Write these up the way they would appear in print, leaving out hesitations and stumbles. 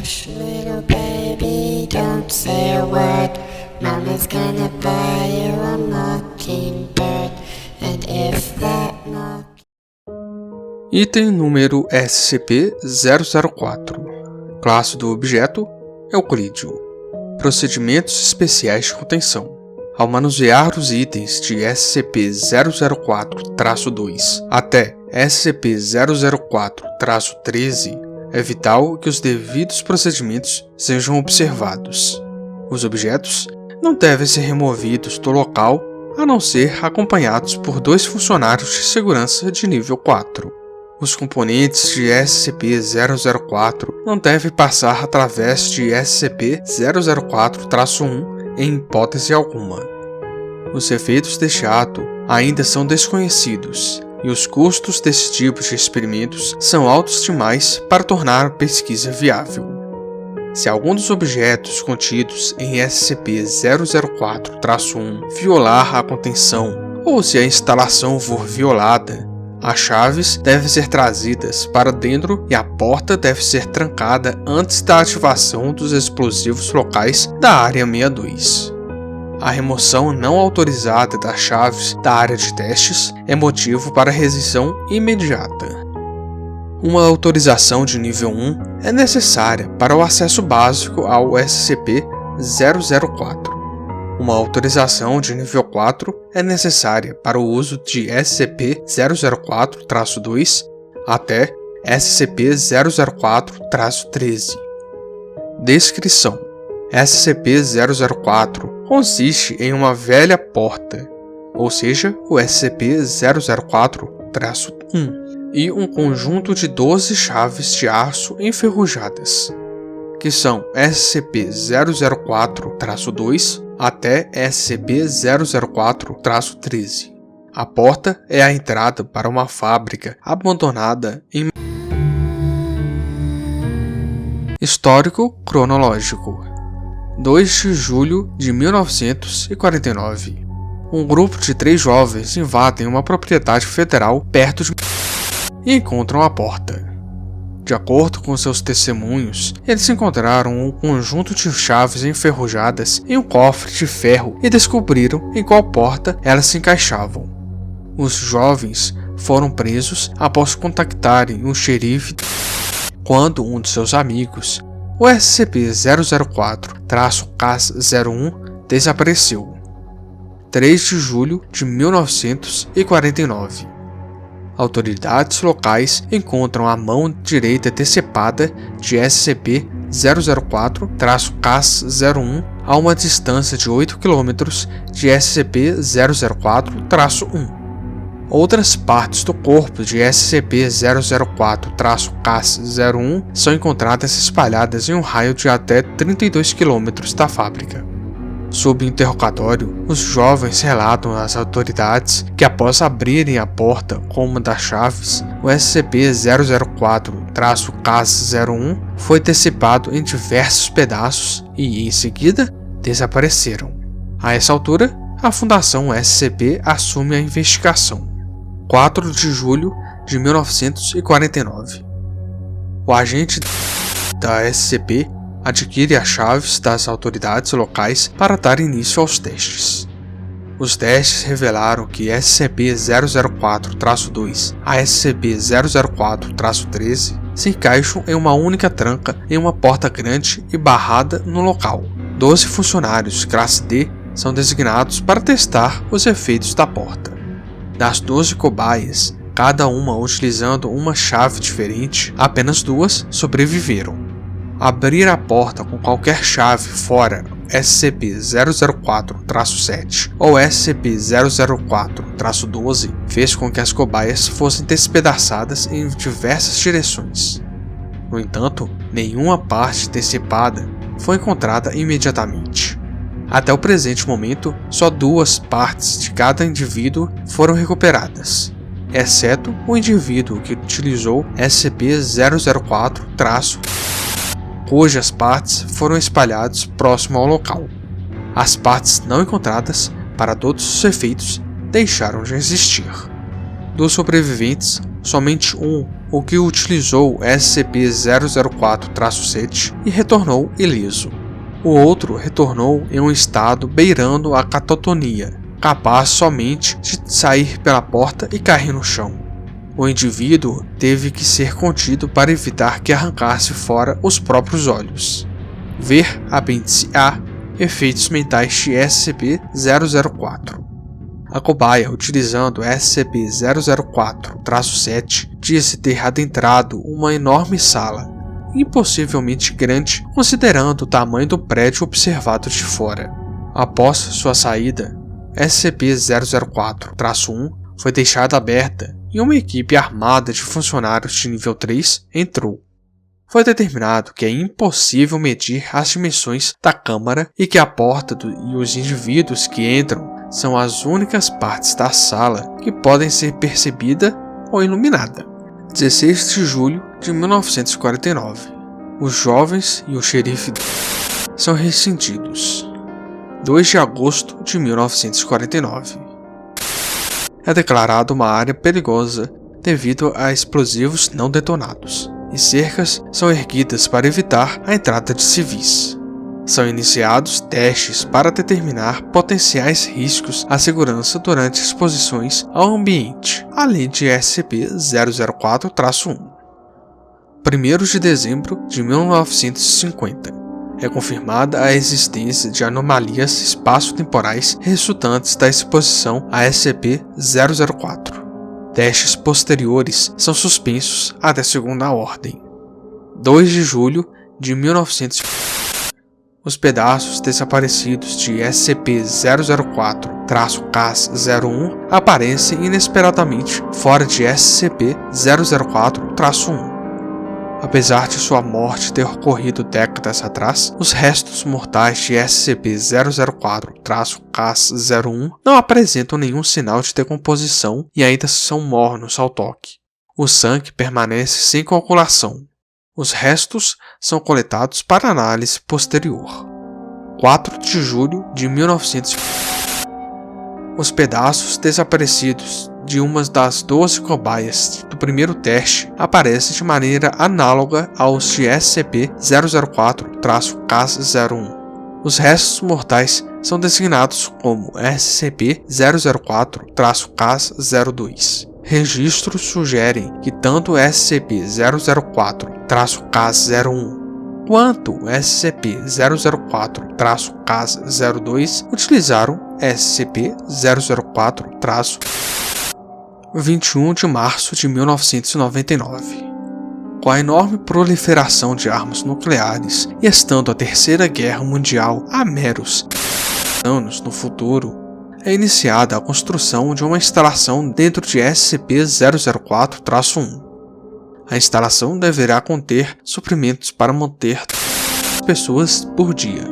Hush, little baby, don't say a word. Mama's gonna buy you a mockingbird. And if that Item número SCP-004. Classe do objeto: Euclídeo. Procedimentos especiais de contenção. Ao manusear os itens de SCP-004-2 até SCP-004-13, é vital que os devidos procedimentos sejam observados. Os objetos não devem ser removidos do local a não ser acompanhados por 2 funcionários de segurança de nível 4. Os componentes de SCP-004 não devem passar através de SCP-004-1 em hipótese alguma. Os efeitos deste ato ainda são desconhecidos, e os custos desse tipo de experimentos são altos demais para tornar a pesquisa viável. Se algum dos objetos contidos em SCP-004-1 violar a contenção, ou se a instalação for violada, as chaves devem ser trazidas para dentro e a porta deve ser trancada antes da ativação dos explosivos locais da Área 62. A remoção não autorizada das chaves da área de testes é motivo para rescisão imediata. Uma autorização de nível 1 é necessária para o acesso básico ao SCP-004. Uma autorização de nível 4 é necessária para o uso de SCP-004-2 até SCP-004-13. Descrição: SCP-004 consiste em uma velha porta, ou seja, o SCP-004-1, e um conjunto de 12 chaves de aço enferrujadas, que são SCP-004-2 até SCP-004-13. A porta é a entrada para uma fábrica abandonada em... Histórico cronológico: 2 de julho de 1949. Um grupo de 3 jovens invadem uma propriedade federal perto de... e encontram a porta. De acordo com seus testemunhos, eles encontraram um conjunto de chaves enferrujadas em um cofre de ferro e descobriram em qual porta elas se encaixavam. Os jovens foram presos após contactarem um xerife quando um de seus amigos, o SCP-004-CAS-01, desapareceu. 3 de julho de 1949. Autoridades locais encontram a mão direita decepada de SCP-004-CAS-01 a uma distância de 8 km de SCP-004-1. Outras partes do corpo de SCP-004-CAS-01 são encontradas espalhadas em um raio de até 32 km da fábrica. Sob interrogatório, os jovens relatam às autoridades que após abrirem a porta com uma das chaves, o SCP-004-CAS-01 foi decepado em diversos pedaços e, em seguida, desapareceram. A essa altura, a Fundação SCP assume a investigação. 4 de julho de 1949. O agente da SCP adquire as chaves das autoridades locais para dar início aos testes. Os testes revelaram que SCP-004-2 a SCP-004-13 se encaixam em uma única tranca em uma porta grande e barrada no local. 12 funcionários classe D são designados para testar os efeitos da porta. Das 12 cobaias, cada uma utilizando uma chave diferente, apenas 2 sobreviveram. Abrir a porta com qualquer chave fora SCP-004-7 ou SCP-004-12 fez com que as cobaias fossem despedaçadas em diversas direções. No entanto, nenhuma parte decepada foi encontrada imediatamente. Até o presente momento, só 2 partes de cada indivíduo foram recuperadas, exceto o indivíduo que utilizou SCP-004-, cujas partes foram espalhadas próximo ao local. As partes não encontradas, para todos os efeitos, deixaram de existir. Dos sobreviventes, somente um o que utilizou o SCP-004-7 e retornou ileso. O outro retornou em um estado beirando a catatonia, capaz somente de sair pela porta e cair no chão. O indivíduo teve que ser contido para evitar que arrancasse fora os próprios olhos. Ver apêndice A, efeitos mentais de SCP-004. A cobaia, utilizando o SCP-004-7, disse ter adentrado uma enorme sala, impossivelmente grande considerando o tamanho do prédio observado de fora. Após sua saída, SCP-004-1 foi deixada aberta e uma equipe armada de funcionários de nível 3 entrou. Foi determinado que é impossível medir as dimensões da câmara e que a porta e os indivíduos que entram são as únicas partes da sala que podem ser percebida ou iluminada. 16 de julho de 1949. Os jovens e o xerife são rescindidos. 2 de agosto de 1949. É declarado uma área perigosa devido a explosivos não detonados, e cercas são erguidas para evitar a entrada de civis. São iniciados testes para determinar potenciais riscos à segurança durante exposições ao ambiente, além de SCP-004-1. 1º de dezembro de 1950. É confirmada a existência de anomalias espaço-temporais resultantes da exposição a SCP-004. Testes posteriores são suspensos até segunda ordem. 2 de julho de 1950. Os pedaços desaparecidos de SCP-004-CAS-01 aparecem inesperadamente fora de SCP-004-1. Apesar de sua morte ter ocorrido décadas atrás, os restos mortais de SCP-004-CAS-01 não apresentam nenhum sinal de decomposição e ainda são mornos ao toque. O sangue permanece sem coagulação. Os restos são coletados para análise posterior. 4 de julho de 1950. Os pedaços desaparecidos de uma das 12 cobaias do primeiro teste aparecem de maneira análoga aos de SCP-004-CAS-01. Os restos mortais são designados como SCP-004-CAS-02. Registros sugerem que tanto o SCP-004-CAS-01 quanto o SCP-004-CAS-02 utilizaram SCP-004-21 de março de 1999. Com a enorme proliferação de armas nucleares e estando a Terceira Guerra Mundial a meros anos no futuro, é iniciada a construção de uma instalação dentro de SCP-004-1. A instalação deverá conter suprimentos para manter pessoas por dia.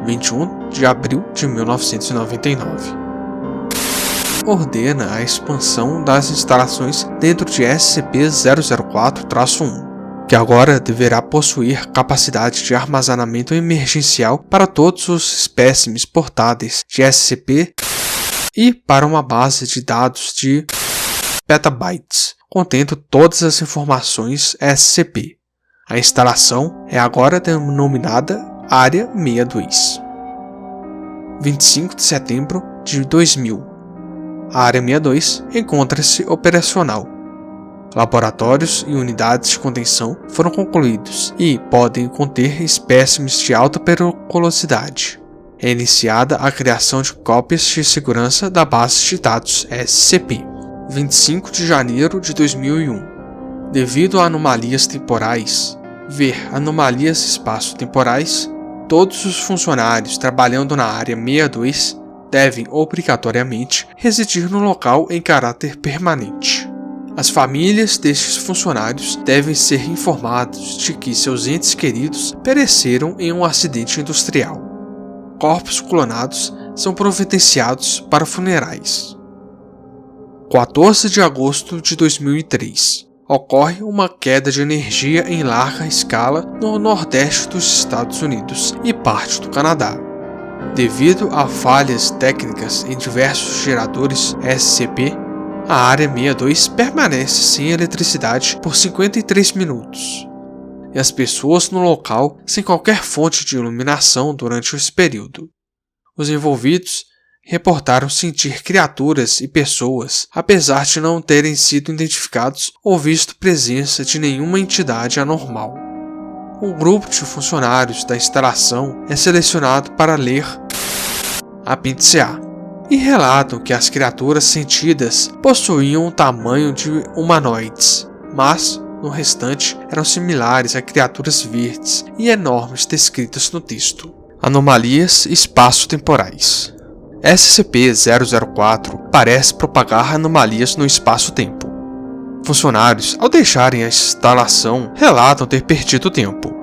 21 de abril de 1999. Ordena a expansão das instalações dentro de SCP-004-1, que agora deverá possuir capacidade de armazenamento emergencial para todos os espécimes portáteis de SCP e para uma base de dados de petabytes, contendo todas as informações SCP. A instalação é agora denominada Área 62. 25 de setembro de 2000. A Área 62 encontra-se operacional. Laboratórios e unidades de contenção foram concluídos e podem conter espécimes de alta periculosidade. É iniciada a criação de cópias de segurança da base de dados SCP. 25 de janeiro de 2001. Devido a anomalias temporais, ver anomalias espaço-temporais, todos os funcionários trabalhando na Área 62 devem obrigatoriamente residir no local em caráter permanente. As famílias destes funcionários devem ser informados de que seus entes queridos pereceram em um acidente industrial. Corpos clonados são providenciados para funerais. 14 de agosto de 2003. Ocorre uma queda de energia em larga escala no nordeste dos Estados Unidos e parte do Canadá. Devido a falhas técnicas em diversos geradores SCP, a área 62 permanece sem eletricidade por 53 minutos, e as pessoas no local sem qualquer fonte de iluminação durante esse período. Os envolvidos reportaram sentir criaturas e pessoas, apesar de não terem sido identificados ou visto presença de nenhuma entidade anormal. Um grupo de funcionários da instalação é selecionado para ler apêndice A e relatam que as criaturas sentidas possuíam o tamanho de humanoides, mas, no restante, eram similares a criaturas verdes e enormes descritas no texto. Anomalias espaço-temporais. SCP-004 parece propagar anomalias no espaço-tempo. Funcionários, ao deixarem a instalação, relatam ter perdido tempo.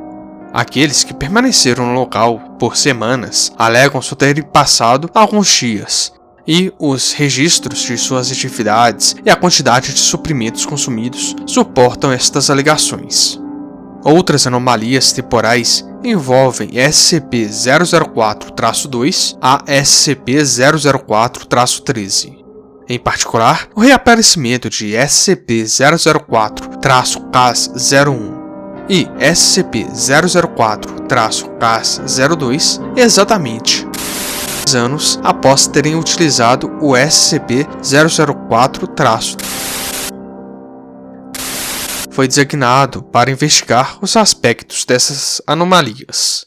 Aqueles que permaneceram no local por semanas alegam só terem passado alguns dias, e os registros de suas atividades e a quantidade de suprimentos consumidos suportam estas alegações. Outras anomalias temporais envolvem SCP-004-2 a SCP-004-13. Em particular, o reaparecimento de SCP-004-CAS-01 e SCP-004-CAS-02 exatamente anos após terem utilizado o SCP-004-. Foi designado para investigar os aspectos dessas anomalias.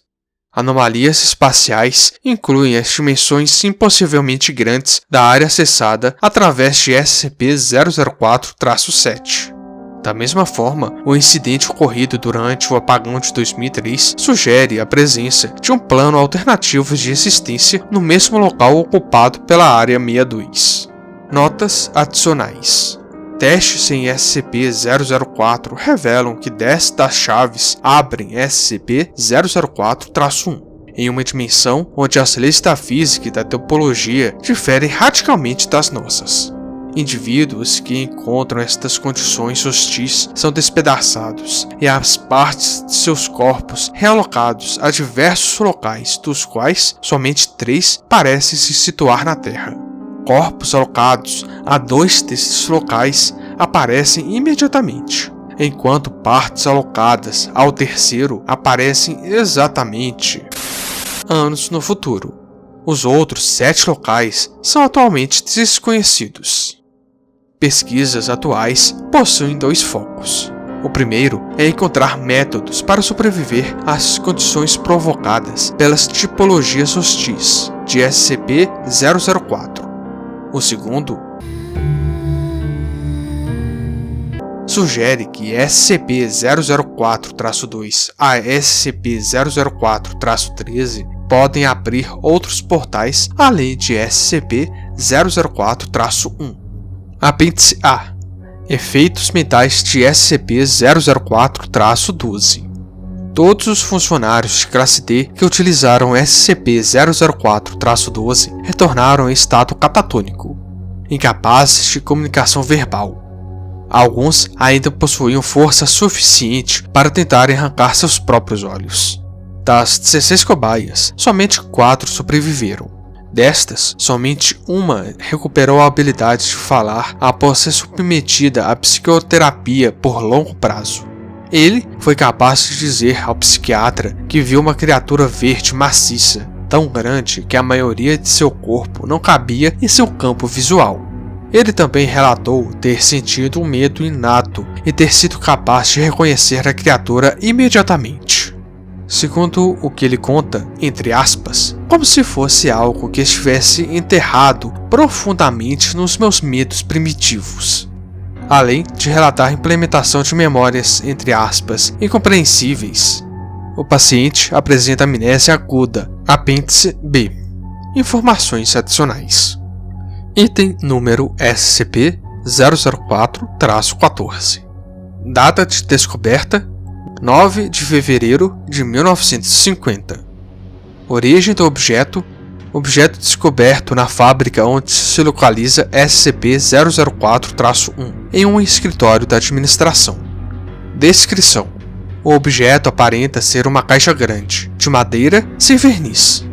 Anomalias espaciais incluem as dimensões impossivelmente grandes da área acessada através de SCP-004-7. Da mesma forma, o incidente ocorrido durante o apagão de 2003 sugere a presença de um plano alternativo de existência no mesmo local ocupado pela Área 62. Notas adicionais. Testes em SCP-004 revelam que 10 das chaves abrem SCP-004-1, em uma dimensão onde as leis da física e da topologia diferem radicalmente das nossas. Indivíduos que encontram estas condições hostis são despedaçados e as partes de seus corpos realocados a diversos locais, dos quais somente 3 parecem se situar na Terra. Corpos alocados a 2 desses locais aparecem imediatamente, enquanto partes alocadas ao terceiro aparecem exatamente anos no futuro. Os outros 7 locais são atualmente desconhecidos. Pesquisas atuais possuem 2 focos. O primeiro é encontrar métodos para sobreviver às condições provocadas pelas tipologias hostis de SCP-004. O segundo sugere que SCP-004-2 a SCP-004-13 podem abrir outros portais além de SCP-004-1. Apêndice A. Efeitos mentais de SCP-004-12. Todos os funcionários de classe D que utilizaram SCP-004-12 retornaram em estado catatônico, incapazes de comunicação verbal. Alguns ainda possuíam força suficiente para tentarem arrancar seus próprios olhos. Das 16 cobaias, somente 4 sobreviveram. Destas, somente uma recuperou a habilidade de falar após ser submetida à psicoterapia por longo prazo. Ele foi capaz de dizer ao psiquiatra que viu uma criatura verde maciça, tão grande que a maioria de seu corpo não cabia em seu campo visual. Ele também relatou ter sentido um medo inato e ter sido capaz de reconhecer a criatura imediatamente. Segundo o que ele conta, entre aspas, como se fosse algo que estivesse enterrado profundamente nos meus medos primitivos. Além de relatar a implementação de memórias, entre aspas, incompreensíveis. O paciente apresenta amnésia aguda, apêndice B. Informações adicionais. Item número SCP-004-14. Data de descoberta: 9 de fevereiro de 1950. Origem do objeto: objeto descoberto na fábrica onde se localiza SCP-004-1, em um escritório da administração. Descrição: o objeto aparenta ser uma caixa grande, de madeira sem verniz.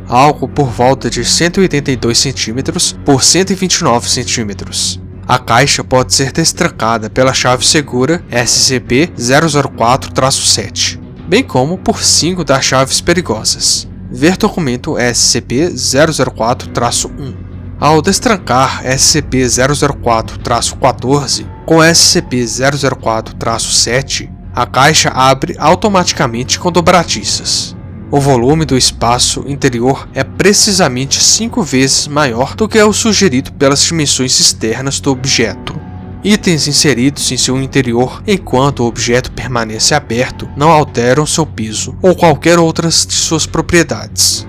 Algo por volta de 182 cm por 129 cm. A caixa pode ser destrancada pela chave segura SCP-004-7, bem como por 5 das chaves perigosas. Ver documento SCP-004-1. Ao destrancar SCP-004-14 com SCP-004-7, a caixa abre automaticamente com dobradiças. O volume do espaço interior é precisamente 5 vezes maior do que o sugerido pelas dimensões externas do objeto. Itens inseridos em seu interior enquanto o objeto permanece aberto não alteram seu peso ou qualquer outra de suas propriedades.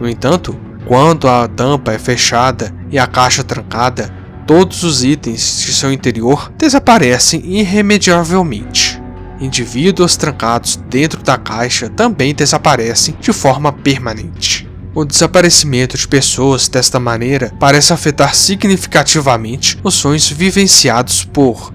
No entanto, quando a tampa é fechada e a caixa trancada, todos os itens de seu interior desaparecem irremediavelmente. Indivíduos trancados dentro da caixa também desaparecem de forma permanente. O desaparecimento de pessoas desta maneira parece afetar significativamente os sonhos vivenciados por